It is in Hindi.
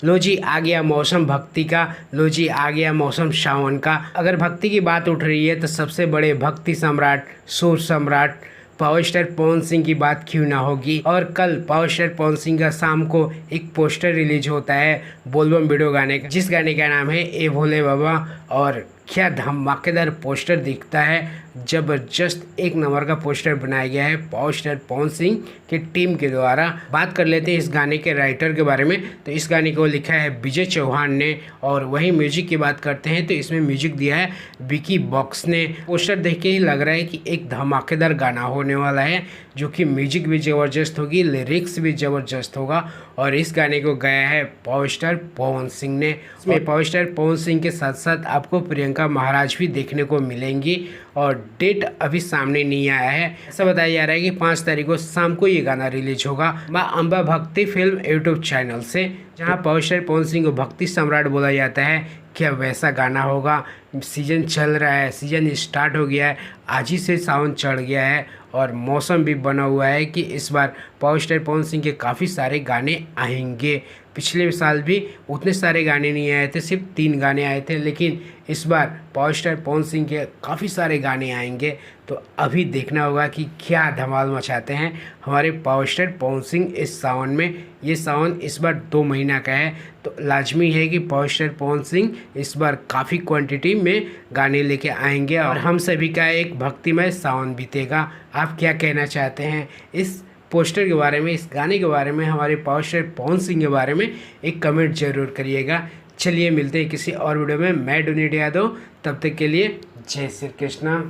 लो जी आ गया मौसम भक्ति का, लो जी आ गया मौसम सावन का। अगर भक्ति की बात उठ रही है तो सबसे बड़े भक्ति सम्राट, सुर सम्राट पावर स्टार पवन सिंह की बात क्यों ना होगी। और कल पावर स्टार पवन सिंह का शाम को एक पोस्टर रिलीज होता है बोलबम वीडियो गाने का, जिस गाने का नाम है ए भोले बाबा। और क्या धमाकेदार पोस्टर दिखता है, जबरदस्त एक नंबर का पोस्टर बनाया गया है पावर स्टार पवन सिंह की टीम के द्वारा। बात कर लेते हैं इस गाने के राइटर के बारे में। तो इस गाने को लिखा है विजय चौहान ने, और वही म्यूजिक की बात करते हैं तो इसमें म्यूजिक दिया है विकी बॉक्स ने। पोस्टर देख के ही लग रहा है कि एक धमाकेदार गाना होने वाला है, जो कि म्यूजिक भी ज़बरदस्त होगी, लिरिक्स भी ज़बरदस्त होगा। और इस गाने को गाया है पावर स्टार पवन सिंह ने। इसमें पावर स्टार पवन सिंह के साथ साथ आपको प्रियंका महाराज भी देखने को मिलेंगी, और डेट अभी सामने नहीं आया है। ऐसा बताया जा रहा है कि 5 तारीख को शाम को ये गाना रिलीज होगा माँ अम्बा भक्ति फिल्म यूट्यूब चैनल से, जहाँ पावर स्टार पवन सिंह को भक्ति सम्राट बोला जाता है। क्या वैसा गाना होगा। सीजन चल रहा है, सीजन स्टार्ट हो गया है, आज ही से सावन चढ़ गया है, और मौसम भी बना हुआ है कि इस बार पावर स्टार पवन सिंह के काफ़ी सारे गाने आएंगे। पिछले साल भी उतने सारे गाने नहीं आए थे, सिर्फ 3 गाने आए थे, लेकिन इस बार पावर स्टार पवन सिंह के काफ़ी सारे गाने आएंगे। तो अभी देखना होगा कि क्या धमाल मचाते हैं हमारे पावर स्टार पवन सिंह इस सावन में। ये सावन इस बार 2 महीना का है, तो लाजमी है कि पावर स्टार पवन सिंह इस बार काफ़ी क्वांटिटी में गाने लेके आएंगे, और हम सभी का एक भक्तिमय सावन बीतेगा। आप क्या कहना चाहते हैं इस पोस्टर के बारे में, इस गाने के बारे में, हमारे पावर स्टार पवन सिंह के बारे में एक कमेंट जरूर करिएगा। चलिए मिलते हैं किसी और वीडियो में। मैं डोनेट यादव, तब तक के लिए जय श्री कृष्णा।